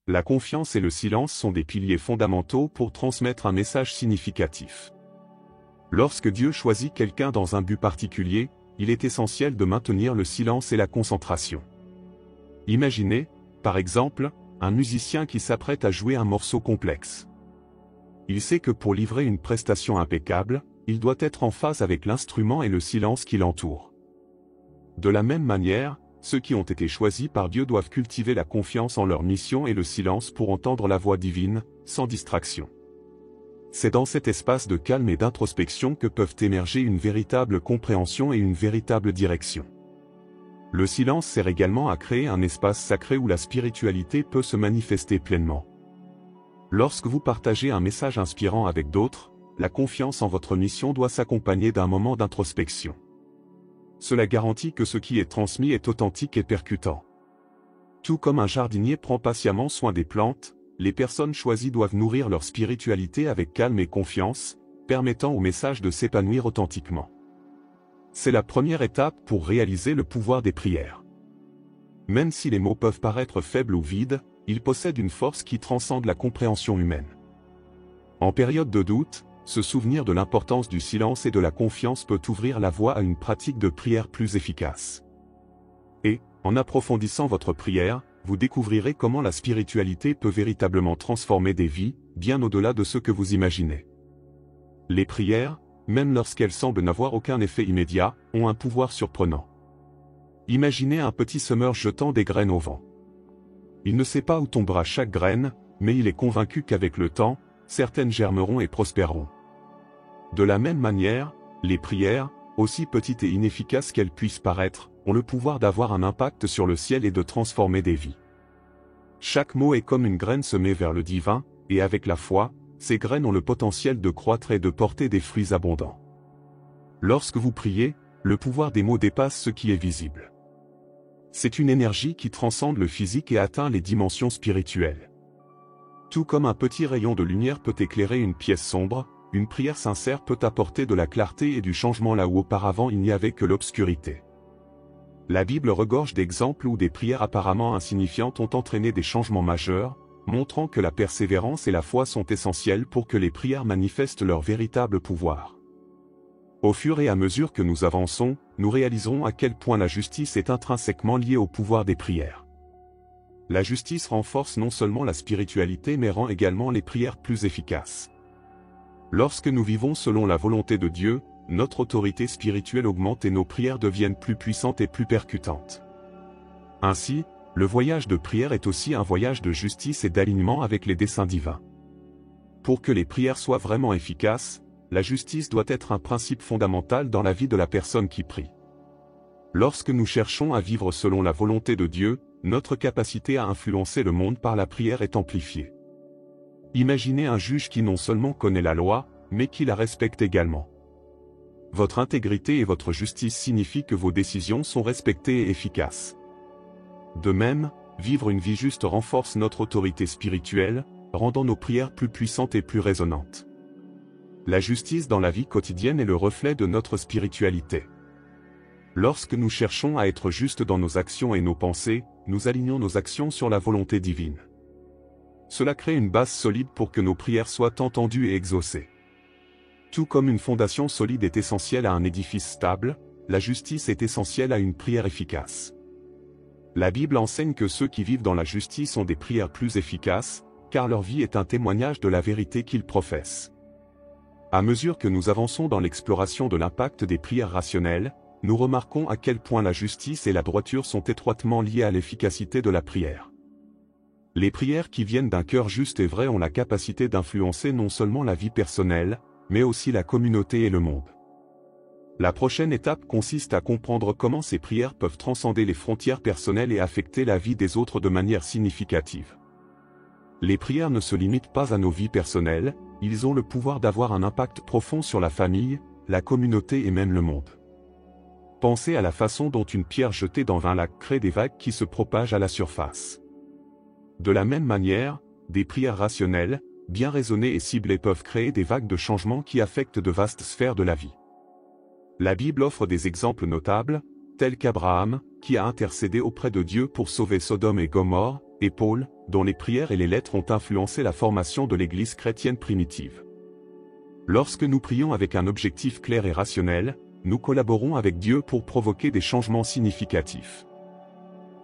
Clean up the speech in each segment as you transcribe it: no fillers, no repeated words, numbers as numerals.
La confiance et le silence sont des piliers fondamentaux pour transmettre un message significatif. Lorsque Dieu choisit quelqu'un dans un but particulier, il est essentiel de maintenir le silence et la concentration. Imaginez, par exemple, un musicien qui s'apprête à jouer un morceau complexe. Il sait que pour livrer une prestation impeccable, il doit être en phase avec l'instrument et le silence qui l'entoure. De la même manière, ceux qui ont été choisis par Dieu doivent cultiver la confiance en leur mission et le silence pour entendre la voix divine, sans distraction. C'est dans cet espace de calme et d'introspection que peuvent émerger une véritable compréhension et une véritable direction. Le silence sert également à créer un espace sacré où la spiritualité peut se manifester pleinement. Lorsque vous partagez un message inspirant avec d'autres, la confiance en votre mission doit s'accompagner d'un moment d'introspection. Cela garantit que ce qui est transmis est authentique et percutant. Tout comme un jardinier prend patiemment soin des plantes, les personnes choisies doivent nourrir leur spiritualité avec calme et confiance, permettant au message de s'épanouir authentiquement. C'est la première étape pour réaliser le pouvoir des prières. Même si les mots peuvent paraître faibles ou vides, ils possèdent une force qui transcende la compréhension humaine. En période de doute, se souvenir de l'importance du silence et de la confiance peut ouvrir la voie à une pratique de prière plus efficace. Et, en approfondissant votre prière, vous découvrirez comment la spiritualité peut véritablement transformer des vies, bien au-delà de ce que vous imaginez. Les prières, même lorsqu'elles semblent n'avoir aucun effet immédiat, ont un pouvoir surprenant. Imaginez un petit semeur jetant des graines au vent. Il ne sait pas où tombera chaque graine, mais il est convaincu qu'avec le temps, certaines germeront et prospéreront. De la même manière, les prières, aussi petites et inefficaces qu'elles puissent paraître, ont le pouvoir d'avoir un impact sur le ciel et de transformer des vies. Chaque mot est comme une graine semée vers le divin, et avec la foi, ces graines ont le potentiel de croître et de porter des fruits abondants. Lorsque vous priez, le pouvoir des mots dépasse ce qui est visible. C'est une énergie qui transcende le physique et atteint les dimensions spirituelles. Tout comme un petit rayon de lumière peut éclairer une pièce sombre, une prière sincère peut apporter de la clarté et du changement là où auparavant il n'y avait que l'obscurité. La Bible regorge d'exemples où des prières apparemment insignifiantes ont entraîné des changements majeurs, montrant que la persévérance et la foi sont essentielles pour que les prières manifestent leur véritable pouvoir. Au fur et à mesure que nous avançons, nous réaliserons à quel point la justice est intrinsèquement liée au pouvoir des prières. La justice renforce non seulement la spiritualité mais rend également les prières plus efficaces. Lorsque nous vivons selon la volonté de Dieu, notre autorité spirituelle augmente et nos prières deviennent plus puissantes et plus percutantes. Ainsi, le voyage de prière est aussi un voyage de justice et d'alignement avec les desseins divins. Pour que les prières soient vraiment efficaces, la justice doit être un principe fondamental dans la vie de la personne qui prie. Lorsque nous cherchons à vivre selon la volonté de Dieu, notre capacité à influencer le monde par la prière est amplifiée. Imaginez un juge qui non seulement connaît la loi, mais qui la respecte également. Votre intégrité et votre justice signifient que vos décisions sont respectées et efficaces. De même, vivre une vie juste renforce notre autorité spirituelle, rendant nos prières plus puissantes et plus résonnantes. La justice dans la vie quotidienne est le reflet de notre spiritualité. Lorsque nous cherchons à être justes dans nos actions et nos pensées, nous alignons nos actions sur la volonté divine. Cela crée une base solide pour que nos prières soient entendues et exaucées. Tout comme une fondation solide est essentielle à un édifice stable, la justice est essentielle à une prière efficace. La Bible enseigne que ceux qui vivent dans la justice ont des prières plus efficaces, car leur vie est un témoignage de la vérité qu'ils professent. À mesure que nous avançons dans l'exploration de l'impact des prières rationnelles, nous remarquons à quel point la justice et la droiture sont étroitement liées à l'efficacité de la prière. Les prières qui viennent d'un cœur juste et vrai ont la capacité d'influencer non seulement la vie personnelle, mais aussi la communauté et le monde. La prochaine étape consiste à comprendre comment ces prières peuvent transcender les frontières personnelles et affecter la vie des autres de manière significative. Les prières ne se limitent pas à nos vies personnelles, ils ont le pouvoir d'avoir un impact profond sur la famille, la communauté et même le monde. Pensez à la façon dont une pierre jetée dans un lac crée des vagues qui se propagent à la surface. De la même manière, des prières rationnelles, bien raisonnées et ciblées peuvent créer des vagues de changement qui affectent de vastes sphères de la vie. La Bible offre des exemples notables, tels qu'Abraham, qui a intercédé auprès de Dieu pour sauver Sodome et Gomorrhe, et Paul, dont les prières et les lettres ont influencé la formation de l'Église chrétienne primitive. Lorsque nous prions avec un objectif clair et rationnel, nous collaborons avec Dieu pour provoquer des changements significatifs.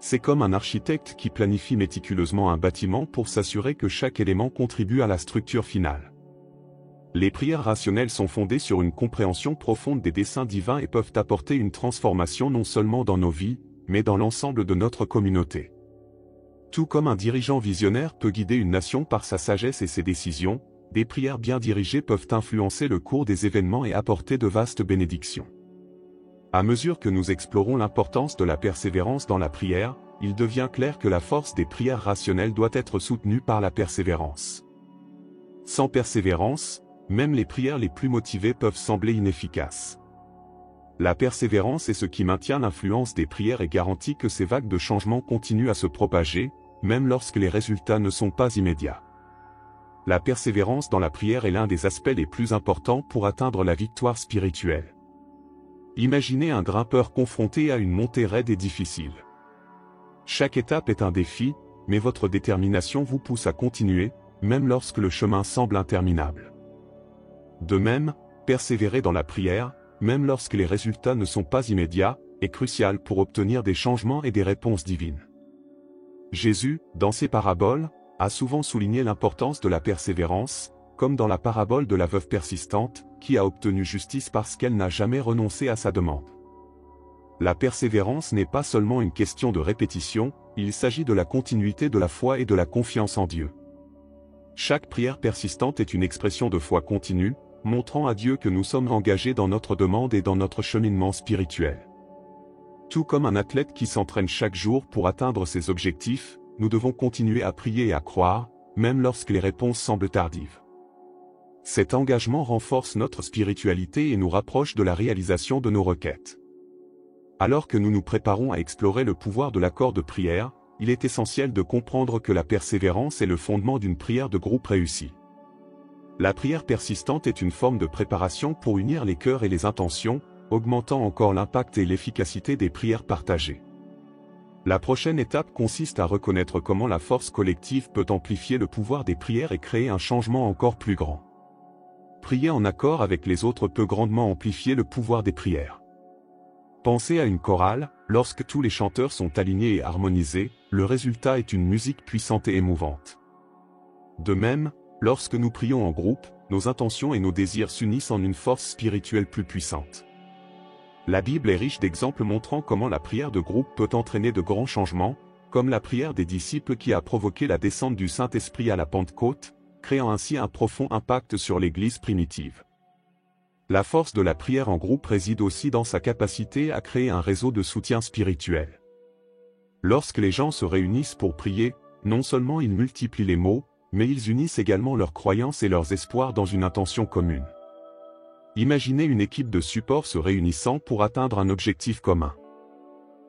C'est comme un architecte qui planifie méticuleusement un bâtiment pour s'assurer que chaque élément contribue à la structure finale. Les prières rationnelles sont fondées sur une compréhension profonde des desseins divins et peuvent apporter une transformation non seulement dans nos vies, mais dans l'ensemble de notre communauté. Tout comme un dirigeant visionnaire peut guider une nation par sa sagesse et ses décisions, des prières bien dirigées peuvent influencer le cours des événements et apporter de vastes bénédictions. À mesure que nous explorons l'importance de la persévérance dans la prière, il devient clair que la force des prières rationnelles doit être soutenue par la persévérance. Sans persévérance, même les prières les plus motivées peuvent sembler inefficaces. La persévérance est ce qui maintient l'influence des prières et garantit que ces vagues de changement continuent à se propager, même lorsque les résultats ne sont pas immédiats. La persévérance dans la prière est l'un des aspects les plus importants pour atteindre la victoire spirituelle. Imaginez un grimpeur confronté à une montée raide et difficile. Chaque étape est un défi, mais votre détermination vous pousse à continuer, même lorsque le chemin semble interminable. De même, persévérer dans la prière, même lorsque les résultats ne sont pas immédiats, est crucial pour obtenir des changements et des réponses divines. Jésus, dans ses paraboles, a souvent souligné l'importance de la persévérance, comme dans la parabole de la veuve persistante, qui a obtenu justice parce qu'elle n'a jamais renoncé à sa demande. La persévérance n'est pas seulement une question de répétition, il s'agit de la continuité de la foi et de la confiance en Dieu. Chaque prière persistante est une expression de foi continue, montrant à Dieu que nous sommes engagés dans notre demande et dans notre cheminement spirituel. Tout comme un athlète qui s'entraîne chaque jour pour atteindre ses objectifs, nous devons continuer à prier et à croire, même lorsque les réponses semblent tardives. Cet engagement renforce notre spiritualité et nous rapproche de la réalisation de nos requêtes. Alors que nous nous préparons à explorer le pouvoir de l'accord de prière, il est essentiel de comprendre que la persévérance est le fondement d'une prière de groupe réussie. La prière persistante est une forme de préparation pour unir les cœurs et les intentions, augmentant encore l'impact et l'efficacité des prières partagées. La prochaine étape consiste à reconnaître comment la force collective peut amplifier le pouvoir des prières et créer un changement encore plus grand. Prier en accord avec les autres peut grandement amplifier le pouvoir des prières. Pensez à une chorale, lorsque tous les chanteurs sont alignés et harmonisés, le résultat est une musique puissante et émouvante. De même, lorsque nous prions en groupe, nos intentions et nos désirs s'unissent en une force spirituelle plus puissante. La Bible est riche d'exemples montrant comment la prière de groupe peut entraîner de grands changements, comme la prière des disciples qui a provoqué la descente du Saint-Esprit à la Pentecôte, créant ainsi un profond impact sur l'Église primitive. La force de la prière en groupe réside aussi dans sa capacité à créer un réseau de soutien spirituel. Lorsque les gens se réunissent pour prier, non seulement ils multiplient les mots, mais ils unissent également leurs croyances et leurs espoirs dans une intention commune. Imaginez une équipe de support se réunissant pour atteindre un objectif commun.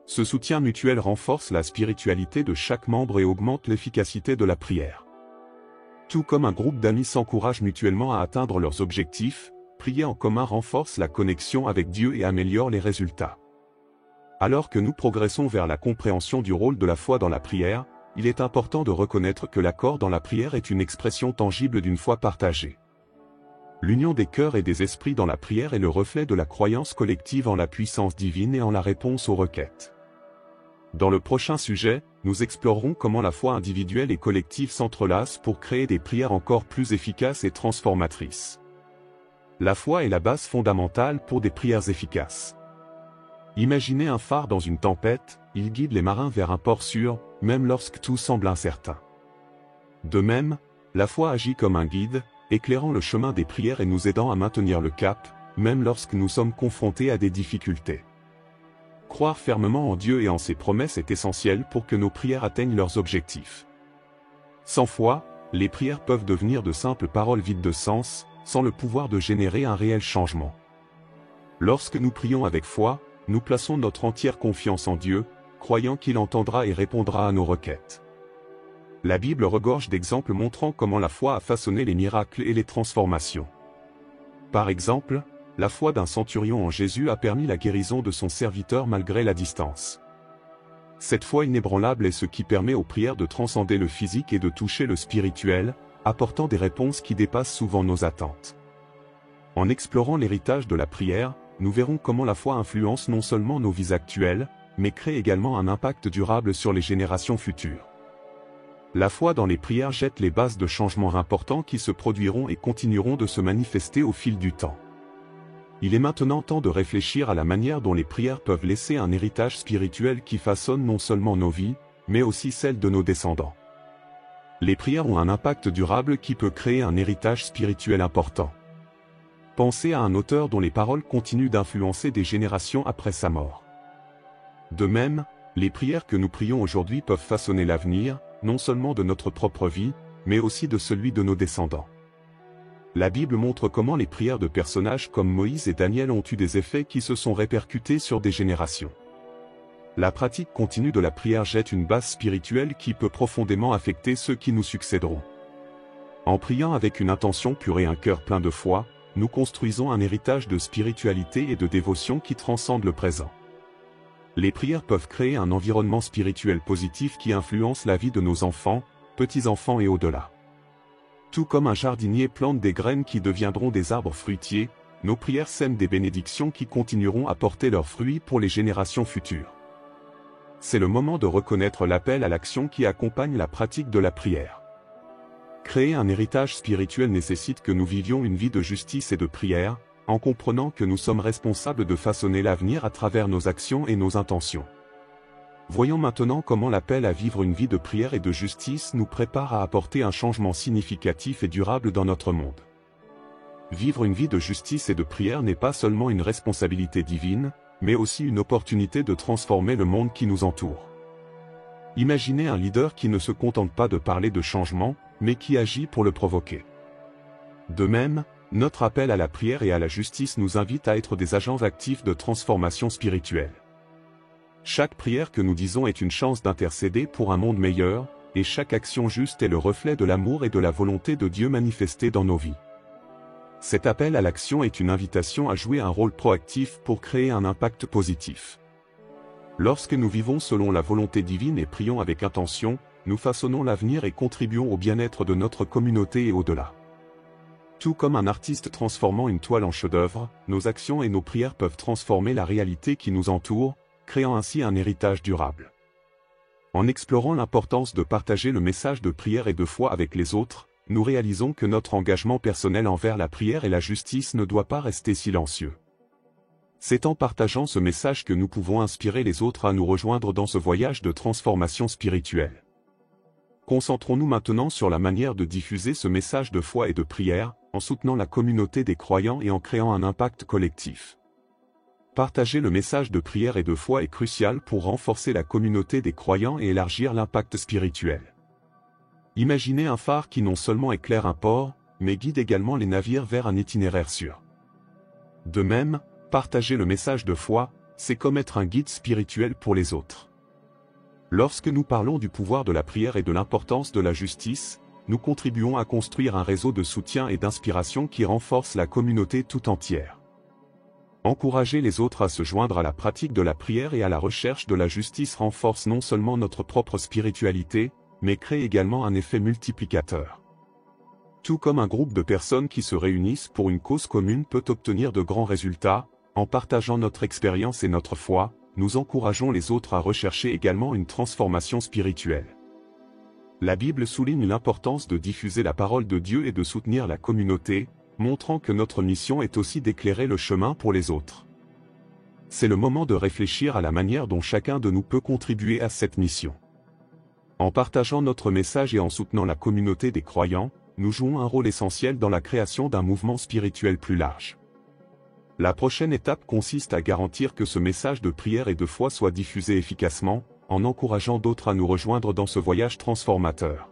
Ce soutien mutuel renforce la spiritualité de chaque membre et augmente l'efficacité de la prière. Tout comme un groupe d'amis s'encourage mutuellement à atteindre leurs objectifs, prier en commun renforce la connexion avec Dieu et améliore les résultats. Alors que nous progressons vers la compréhension du rôle de la foi dans la prière, il est important de reconnaître que l'accord dans la prière est une expression tangible d'une foi partagée. L'union des cœurs et des esprits dans la prière est le reflet de la croyance collective en la puissance divine et en la réponse aux requêtes. Dans le prochain sujet, nous explorerons comment la foi individuelle et collective s'entrelacent pour créer des prières encore plus efficaces et transformatrices. La foi est la base fondamentale pour des prières efficaces. Imaginez un phare dans une tempête, il guide les marins vers un port sûr, même lorsque tout semble incertain. De même, la foi agit comme un guide, éclairant le chemin des prières et nous aidant à maintenir le cap, même lorsque nous sommes confrontés à des difficultés. Croire fermement en Dieu et en ses promesses est essentiel pour que nos prières atteignent leurs objectifs. Sans foi, les prières peuvent devenir de simples paroles vides de sens, sans le pouvoir de générer un réel changement. Lorsque nous prions avec foi, nous plaçons notre entière confiance en Dieu, croyant qu'il entendra et répondra à nos requêtes. La Bible regorge d'exemples montrant comment la foi a façonné les miracles et les transformations. Par exemple, la foi d'un centurion en Jésus a permis la guérison de son serviteur malgré la distance. Cette foi inébranlable est ce qui permet aux prières de transcender le physique et de toucher le spirituel, apportant des réponses qui dépassent souvent nos attentes. En explorant l'héritage de la prière, nous verrons comment la foi influence non seulement nos vies actuelles, mais crée également un impact durable sur les générations futures. La foi dans les prières jette les bases de changements importants qui se produiront et continueront de se manifester au fil du temps. Il est maintenant temps de réfléchir à la manière dont les prières peuvent laisser un héritage spirituel qui façonne non seulement nos vies, mais aussi celles de nos descendants. Les prières ont un impact durable qui peut créer un héritage spirituel important. Pensez à un auteur dont les paroles continuent d'influencer des générations après sa mort. De même, les prières que nous prions aujourd'hui peuvent façonner l'avenir, non seulement de notre propre vie, mais aussi de celui de nos descendants. La Bible montre comment les prières de personnages comme Moïse et Daniel ont eu des effets qui se sont répercutés sur des générations. La pratique continue de la prière jette une base spirituelle qui peut profondément affecter ceux qui nous succéderont. En priant avec une intention pure et un cœur plein de foi, nous construisons un héritage de spiritualité et de dévotion qui transcende le présent. Les prières peuvent créer un environnement spirituel positif qui influence la vie de nos enfants, petits-enfants et au-delà. Tout comme un jardinier plante des graines qui deviendront des arbres fruitiers, nos prières sèment des bénédictions qui continueront à porter leurs fruits pour les générations futures. C'est le moment de reconnaître l'appel à l'action qui accompagne la pratique de la prière. Créer un héritage spirituel nécessite que nous vivions une vie de justice et de prière, en comprenant que nous sommes responsables de façonner l'avenir à travers nos actions et nos intentions. Voyons maintenant comment l'appel à vivre une vie de prière et de justice nous prépare à apporter un changement significatif et durable dans notre monde. Vivre une vie de justice et de prière n'est pas seulement une responsabilité divine, mais aussi une opportunité de transformer le monde qui nous entoure. Imaginez un leader qui ne se contente pas de parler de changement, mais qui agit pour le provoquer. De même, notre appel à la prière et à la justice nous invite à être des agents actifs de transformation spirituelle. Chaque prière que nous disons est une chance d'intercéder pour un monde meilleur, et chaque action juste est le reflet de l'amour et de la volonté de Dieu manifestés dans nos vies. Cet appel à l'action est une invitation à jouer un rôle proactif pour créer un impact positif. Lorsque nous vivons selon la volonté divine et prions avec intention, nous façonnons l'avenir et contribuons au bien-être de notre communauté et au-delà. Tout comme un artiste transformant une toile en chef-d'œuvre, nos actions et nos prières peuvent transformer la réalité qui nous entoure, créant ainsi un héritage durable. En explorant l'importance de partager le message de prière et de foi avec les autres, nous réalisons que notre engagement personnel envers la prière et la justice ne doit pas rester silencieux. C'est en partageant ce message que nous pouvons inspirer les autres à nous rejoindre dans ce voyage de transformation spirituelle. Concentrons-nous maintenant sur la manière de diffuser ce message de foi et de prière, en soutenant la communauté des croyants et en créant un impact collectif. Partager le message de prière et de foi est crucial pour renforcer la communauté des croyants et élargir l'impact spirituel. Imaginez un phare qui non seulement éclaire un port, mais guide également les navires vers un itinéraire sûr. De même, partager le message de foi, c'est comme être un guide spirituel pour les autres. Lorsque nous parlons du pouvoir de la prière et de l'importance de la justice, nous contribuons à construire un réseau de soutien et d'inspiration qui renforce la communauté tout entière. Encourager les autres à se joindre à la pratique de la prière et à la recherche de la justice renforce non seulement notre propre spiritualité, mais crée également un effet multiplicateur. Tout comme un groupe de personnes qui se réunissent pour une cause commune peut obtenir de grands résultats, en partageant notre expérience et notre foi, nous encourageons les autres à rechercher également une transformation spirituelle. La Bible souligne l'importance de diffuser la parole de Dieu et de soutenir la communauté, montrant que notre mission est aussi d'éclairer le chemin pour les autres. C'est le moment de réfléchir à la manière dont chacun de nous peut contribuer à cette mission. En partageant notre message et en soutenant la communauté des croyants, nous jouons un rôle essentiel dans la création d'un mouvement spirituel plus large. La prochaine étape consiste à garantir que ce message de prière et de foi soit diffusé efficacement, en encourageant d'autres à nous rejoindre dans ce voyage transformateur.